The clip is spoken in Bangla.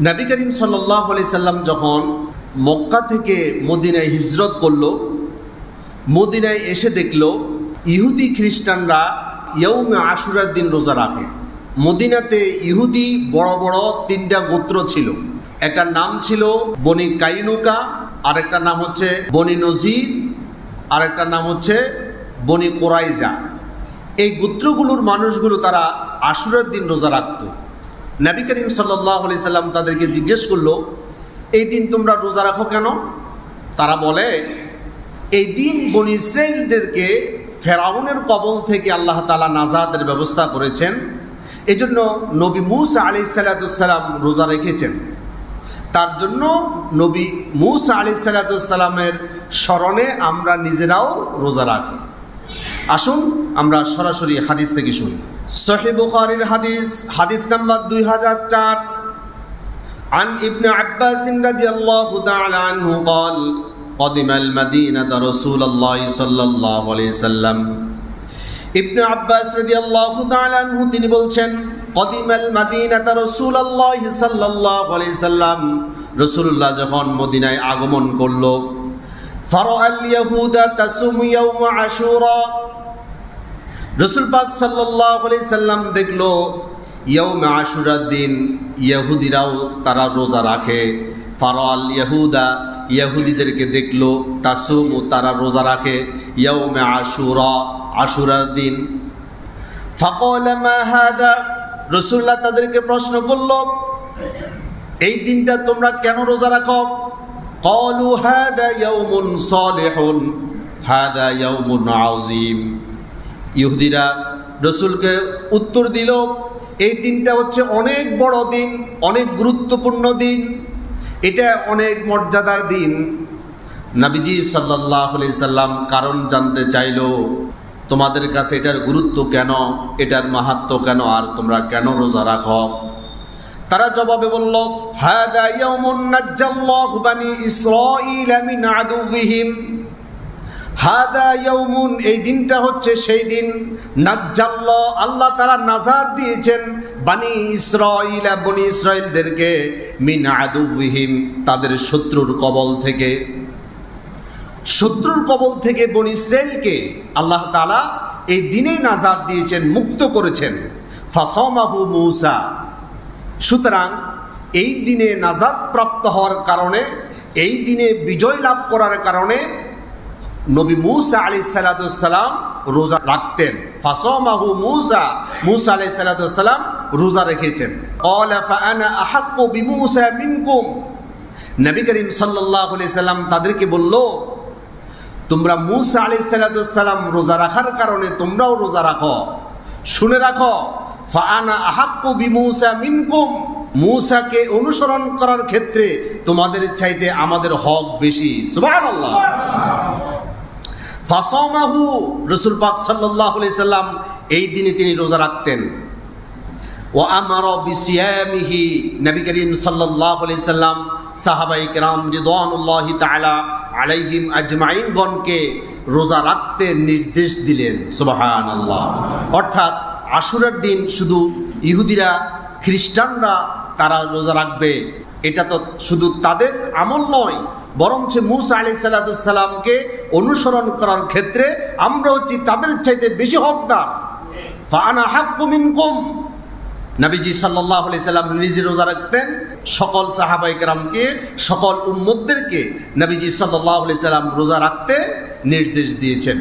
নবী করিম সাল্লাল্লাহু আলাইহি সাল্লাম যখন মক্কা থেকে মদিনায় হিজরত করলো, মদিনায় এসে দেখলো ইহুদি খ্রিস্টানরা ইয়াউমে আশুরার দিন রোজা রাখে। মদিনাতে ইহুদি বড় বড় তিনটা গোত্র ছিল। একটা নাম ছিল বনি কাইনুকা, আরেকটা নাম হচ্ছে বনি নজির, আরেকটা নাম হচ্ছে বনি কোরাইজা। এই গোত্রগুলোর মানুষগুলো তারা আশুরার দিন রোজা রাখত। নবী করিম সাল্লাল্লাহু আলাইহি সাল্লাম তাদেরকে জিজ্ঞেস করলো, এই দিন তোমরা রোজা রাখো কেন? তারা বলে, এই দিন বনি ইসরাঈলদেরকে ফেরাউনের কবল থেকে আল্লাহ তাআলা নাজাতের ব্যবস্থা করেছেন, এজন্য নবী মূসা আলাইহিস সালাম রোজা রেখেছেন। তার জন্য নবী মূসা আলাইহিস সালামের স্মরণে আমরা নিজেরাও রোজা রাখি। আসুন আমরা সরাসরি হাদিস থেকে শুনি। সহিহ বুখারীর হাদিস নাম্বার 2004 عن ابن عباس رضي الله تعالى عنه قال قدم المدينة رسول الله صلى الله عليه وسلم। ইবনে আব্বাস রাদিয়াল্লাহু তাআলা আনহু তিনি বলছেন, কদিমাল মাদিনাতা রাসূলুল্লাহ সাল্লাল্লাহু আলাইহি সাল্লাম, রাসূলুল্লাহ যখন মদিনায় আগমন করলো, ফারাআল ইয়াহুদা তাসুমু ইয়াউম আশুরা, রাসূল পাক সাল্লাল্লাহু আলাইহি সাল্লাম দেখলো ইয়াউমে আশুরার দিন ইহুদিরাও তারা রোজা রাখে। ফারাআল ইয়াহুদা, ইহুদিদেরকে দেখলো, তাসুমু তারা রোজা রাখে ইয়াউমে আশুরা, আশুরার দিন। ফাকালা মা হাদা, রাসূলুল্লাহ তাদেরকে প্রশ্ন করলো, এই দিনটা তোমরা কেন রোজা রাখো? ক্বালু হাদা ইয়াউমুন সালিহুন হাদা ইয়াউমুন আযীম। ইহুদিরা রাসূলকে উত্তর দিল, এই দিনটা হচ্ছে অনেক বড় দিন, অনেক গুরুত্বপূর্ণ দিন, এটা অনেক মর্যাদার দিন। নবীজি সাল্লাল্লাহু আলাইহি সাল্লাম কারণ জানতে চাইল, তোমাদের কাছে এটার গুরুত্ব কেন, এটার মাহাত্ম্য কেন, আর তোমরা কেন রোজা রাখো? তারা জবাবে বলল, হাদা ইয়াউমুন নাজ্জাল্লাহু বানি ইসরাঈল মিন আদুওয়িহিম। হাদা ইয়াউমুন, এই দিনটা হচ্ছে সেই দিন, নাজ্জাল্লাহ আল্লাহ তাআলা নাজাত দিয়েছেন বানি ইসরাঈল, বনি ইসরাঈলদেরকে, মিন আদুওয়িহিম তাদের শত্রুর কবল থেকে। শত্রুর কবল থেকে বনি ইসরাঈলকে আল্লাহ তাআলা এই দিনেই নাজাত দিয়েছেন, মুক্ত করেছেন। ফাসামাহু মূসা, সুতরাং এই দিনে নাজাত প্রাপ্ত হওয়ার কারণে, এই দিনে বিজয় লাভ করার কারণে নবী মূসা আলাইহিস সালাম রোজা রাখতেন। ফাসামাহু মূসা, মূসা আলাইহিস সালাম রোজা রেখেছেন। ক্বালা ফাআনা আহাক্কু বিমূসা মিনকুম, নবী করিম সাল্লাল্লাহু আলাইহি সাল্লাম তাদেরকে বলল, তোমরা মূসা আলাইহিস সালাম রোজা রাখার কারণে তোমরাও রোজা রাখো। শুনে রাখো, ফাআনা আহাক্কু বিমূসা মিনকুম, মূসাকে অনুসরণ করার ক্ষেত্রে তোমাদের চাইতে আমাদের হক বেশি। সুবহানাল্লাহ। ফাসামাহু, রাসূল পাক সাল্লাল্লাহু আলাইহি সাল্লাম এই দিনে তিনি রোজা রাখতেন। ওয়া আমারা বিসিয়ামিহি, নবী করিম সাল্লাল্লাহু আলাইহি সাল্লাম সাহাবায়ে কেরাম রিদওয়ানুল্লাহি তাআলা আলাইহিম আজমাইন গণকে রোজা রাখতে নির্দেশ দিলেন। সুবহানাল্লাহ। অর্থাৎ আশুরার দিন শুধু ইহুদিরা খ্রিস্টানরা তারা রোজা রাখবে, এটা তো শুধু তাদের আমল নয়, বরঞ্চ মূসা আলাইহিস সালামকে অনুসরণ করার ক্ষেত্রে আমরা হচ্ছি তাদের চাইতে বেশি হকদার। ফাআনা হাক্কু মিনকুম, নবীজি সাল্লাল্লাহু আলাইহি সাল্লাম নিজে রোজা রাখতেন, সকল সাহাবায়ে কেরামকে, সকল উম্মতদেরকে নবীজি সাল্লাল্লাহু আলাইহি সাল্লাম রোজা রাখতে নির্দেশ দিয়েছেন।